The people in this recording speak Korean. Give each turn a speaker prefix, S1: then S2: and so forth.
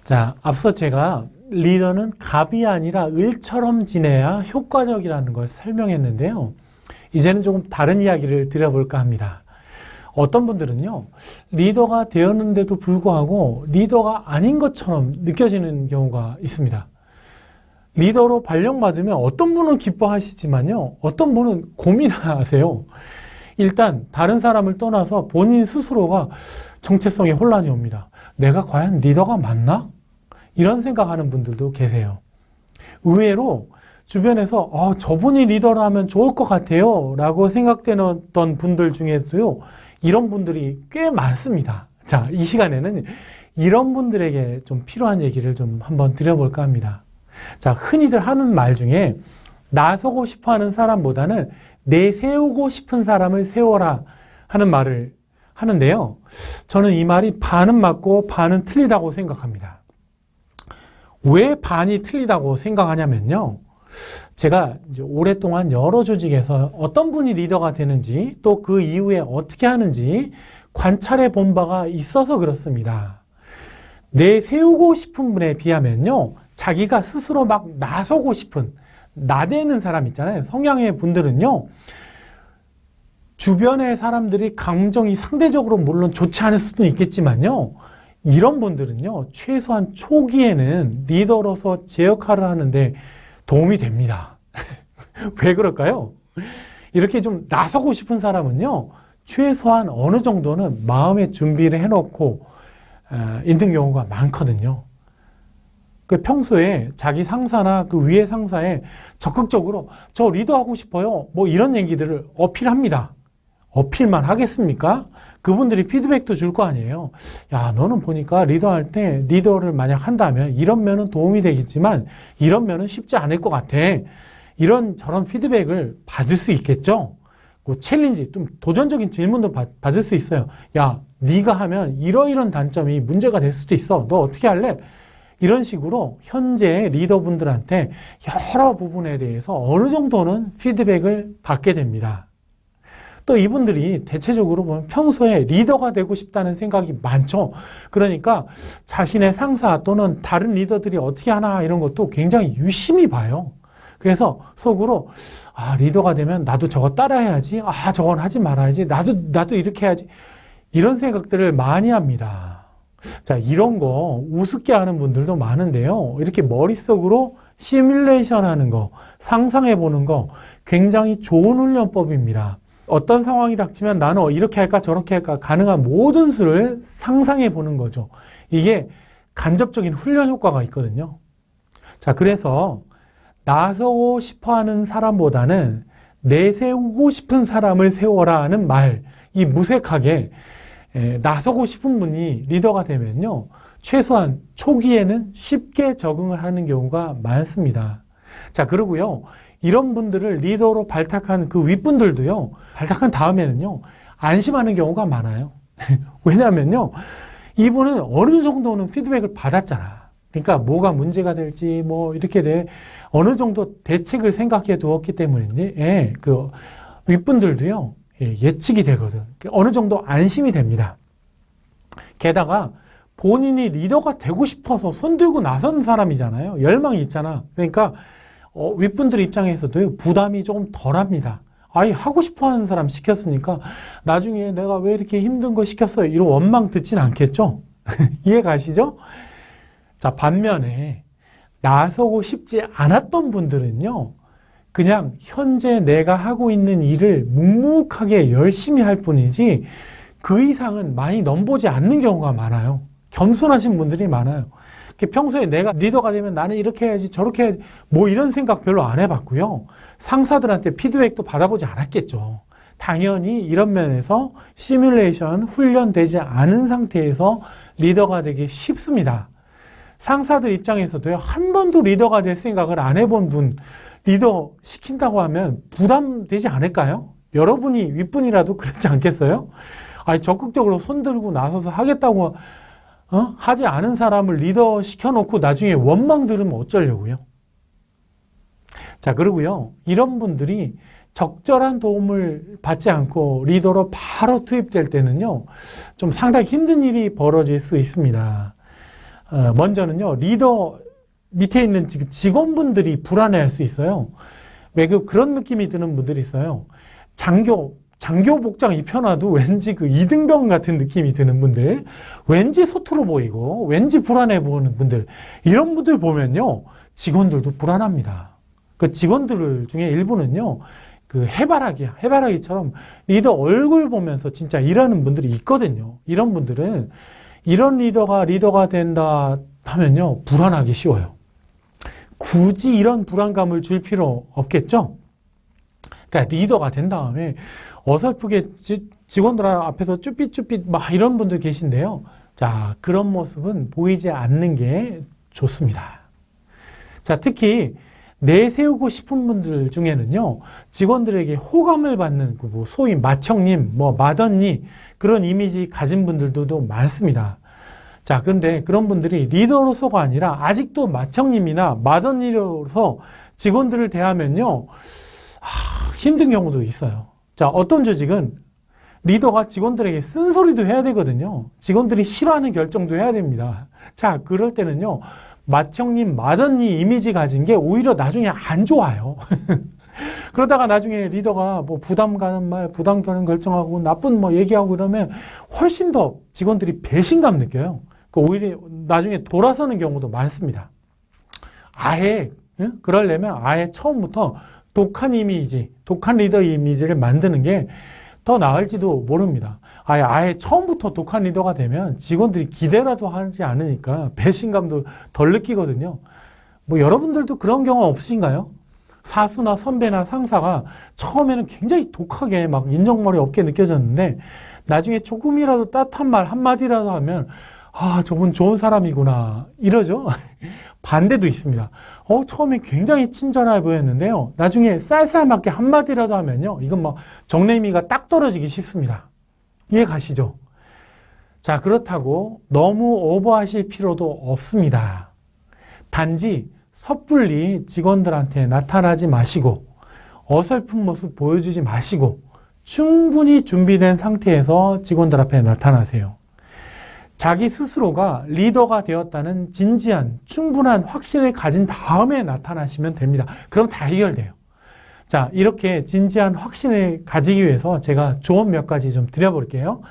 S1: 자, 앞서 제가 리더는 갑이 아니라 을처럼 지내야 효과적이라는 걸 설명했는데요. 이제는 조금 다른 이야기를 드려볼까 합니다. 어떤 분들은요, 리더가 되었는데도 불구하고 리더가 아닌 것처럼 느껴지는 경우가 있습니다. 리더로 발령받으면 어떤 분은 기뻐하시지만요, 어떤 분은 고민하세요. 일단 다른 사람을 떠나서 본인 스스로가 정체성에 혼란이 옵니다. 내가 과연 리더가 맞나? 이런 생각하는 분들도 계세요. 의외로 주변에서 저분이 리더라면 좋을 것 같아요 라고 생각되던 분들 중에서요, 이런 분들이 꽤 많습니다. 자, 이 시간에는 이런 분들에게 좀 필요한 얘기를 좀 한번 드려볼까 합니다. 자, 흔히들 하는 말 중에 나서고 싶어 하는 사람보다는 내세우고 싶은 사람을 세워라 하는 말을 하는데요. 저는 이 말이 반은 맞고 반은 틀리다고 생각합니다. 왜 반이 틀리다고 생각하냐면요. 제가 이제 오랫동안 여러 조직에서 어떤 분이 리더가 되는지 또 그 이후에 어떻게 하는지 관찰해 본 바가 있어서 그렇습니다. 내세우고 싶은 분에 비하면요, 자기가 스스로 막 나서고 싶은, 나대는 사람 있잖아요. 성향의 분들은요, 주변의 사람들이 감정이 상대적으로 물론 좋지 않을 수도 있겠지만요, 이런 분들은요, 최소한 초기에는 리더로서 제 역할을 하는데 도움이 됩니다. 왜 그럴까요? 이렇게 좀 나서고 싶은 사람은요, 최소한 어느 정도는 마음의 준비를 해놓고 있는 경우가 많거든요. 평소에 자기 상사나 그 위에 상사에 적극적으로 저 리더하고 싶어요, 뭐 이런 얘기들을 어필합니다. 어필만 하겠습니까? 그분들이 피드백도 줄 거 아니에요. 야, 너는 보니까 리더할 때 리더를 만약 한다면 이런 면은 도움이 되겠지만 이런 면은 쉽지 않을 것 같아. 이런 저런 피드백을 받을 수 있겠죠? 그 챌린지, 좀 도전적인 질문도 받을 수 있어요. 야, 네가 하면 이러이런 단점이 문제가 될 수도 있어. 너 어떻게 할래? 이런 식으로 현재 리더분들한테 여러 부분에 대해서 어느 정도는 피드백을 받게 됩니다. 또 이분들이 대체적으로 보면 평소에 리더가 되고 싶다는 생각이 많죠. 그러니까 자신의 상사 또는 다른 리더들이 어떻게 하나 이런 것도 굉장히 유심히 봐요. 그래서 속으로 리더가 되면 나도 저거 따라해야지. 저건 하지 말아야지. 나도 이렇게 해야지. 이런 생각들을 많이 합니다. 자, 이런 거 우습게 하는 분들도 많은데요. 이렇게 머릿속으로 시뮬레이션 하는 거, 상상해 보는 거 굉장히 좋은 훈련법입니다. 어떤 상황이 닥치면 나는 이렇게 할까 저렇게 할까 가능한 모든 수를 상상해 보는 거죠. 이게 간접적인 훈련 효과가 있거든요. 자, 그래서 나서고 싶어 하는 사람보다는 내세우고 싶은 사람을 세워라 하는 말, 이 무색하게 나서고 싶은 분이 리더가 되면요, 최소한 초기에는 쉽게 적응을 하는 경우가 많습니다. 자, 그리고요, 이런 분들을 리더로 발탁한 그 윗분들도요, 발탁한 다음에는요, 안심하는 경우가 많아요. 왜냐면요, 이분은 어느 정도는 피드백을 받았잖아. 그러니까 뭐가 문제가 될지 뭐 이렇게 어느 정도 대책을 생각해 두었기 때문에 그 윗분들도요, 예측이 되거든. 어느 정도 안심이 됩니다. 게다가 본인이 리더가 되고 싶어서 손들고 나선 사람이잖아요. 열망이 있잖아. 그러니까 윗분들 입장에서도 부담이 조금 덜합니다. 하고 싶어 하는 사람 시켰으니까 나중에 내가 왜 이렇게 힘든 거 시켰어요, 이런 원망 듣진 않겠죠? 이해 가시죠? 자, 반면에 나서고 싶지 않았던 분들은요, 그냥 현재 내가 하고 있는 일을 묵묵하게 열심히 할 뿐이지 그 이상은 많이 넘보지 않는 경우가 많아요. 겸손하신 분들이 많아요. 평소에 내가 리더가 되면 나는 이렇게 해야지 저렇게 해야지 뭐 이런 생각 별로 안 해봤고요. 상사들한테 피드백도 받아보지 않았겠죠. 당연히 이런 면에서 시뮬레이션 훈련되지 않은 상태에서 리더가 되기 쉽습니다. 상사들 입장에서도요, 한 번도 리더가 될 생각을 안 해본 분 리더 시킨다고 하면 부담되지 않을까요? 여러분이 윗분이라도 그렇지 않겠어요? 적극적으로 손들고 나서서 하겠다고 하지 않은 사람을 리더 시켜놓고 나중에 원망 들으면 어쩌려고요? 자, 그리고요, 이런 분들이 적절한 도움을 받지 않고 리더로 바로 투입될 때는요, 좀 상당히 힘든 일이 벌어질 수 있습니다. 먼저는요, 리더 밑에 있는 직원분들이 불안해할 수 있어요. 왜 그런 느낌이 드는 분들이 있어요. 장교 복장 입혀놔도 왠지 그 이등병 같은 느낌이 드는 분들, 왠지 서투러 보이고, 왠지 불안해 보이는 분들, 이런 분들 보면요, 직원들도 불안합니다. 그 직원들 중에 일부는요, 그 해바라기처럼 리더 얼굴 보면서 진짜 일하는 분들이 있거든요. 이런 분들은 이런 리더가 된다 하면요, 불안하기 쉬워요. 굳이 이런 불안감을 줄 필요 없겠죠? 그러니까 리더가 된 다음에 어설프게 직원들 앞에서 쭈삣쭈삣 막 이런 분들 계신데요. 자, 그런 모습은 보이지 않는 게 좋습니다. 자, 특히 내세우고 싶은 분들 중에는요, 직원들에게 호감을 받는 소위 맏형님, 맏언니 그런 이미지 가진 분들도 많습니다. 자, 그런데 그런 분들이 리더로서가 아니라 아직도 맏형님이나 맏언니로서 직원들을 대하면요, 힘든 경우도 있어요. 자, 어떤 조직은 리더가 직원들에게 쓴소리도 해야 되거든요. 직원들이 싫어하는 결정도 해야 됩니다. 자, 그럴 때는요, 맏형님, 맏언니 이미지 가진 게 오히려 나중에 안 좋아요. 그러다가 나중에 리더가 부담 가는 말, 부담 가는 결정하고 나쁜 얘기하고 그러면 훨씬 더 직원들이 배신감 느껴요. 오히려 나중에 돌아서는 경우도 많습니다. 아예, 그러려면 아예 처음부터 독한 리더 이미지를 만드는 게 더 나을지도 모릅니다. 아예 처음부터 독한 리더가 되면 직원들이 기대라도 하지 않으니까 배신감도 덜 느끼거든요. 여러분들도 그런 경험 없으신가요? 사수나 선배나 상사가 처음에는 굉장히 독하게 막 인정머리 없게 느껴졌는데 나중에 조금이라도 따뜻한 말 한마디라도 하면 저분 좋은 사람이구나 이러죠. 반대도 있습니다. 처음에 굉장히 친절해 보였는데요. 나중에 쌀쌀맞게 한마디라도 하면요. 이건 정내미가 딱 떨어지기 쉽습니다. 이해 가시죠? 자, 그렇다고 너무 오버하실 필요도 없습니다. 단지 섣불리 직원들한테 나타나지 마시고 어설픈 모습 보여주지 마시고 충분히 준비된 상태에서 직원들 앞에 나타나세요. 자기 스스로가 리더가 되었다는 진지한 충분한 확신을 가진 다음에 나타나시면 됩니다. 그럼 다 해결돼요. 자, 이렇게 진지한 확신을 가지기 위해서 제가 조언 몇 가지 좀 드려볼게요.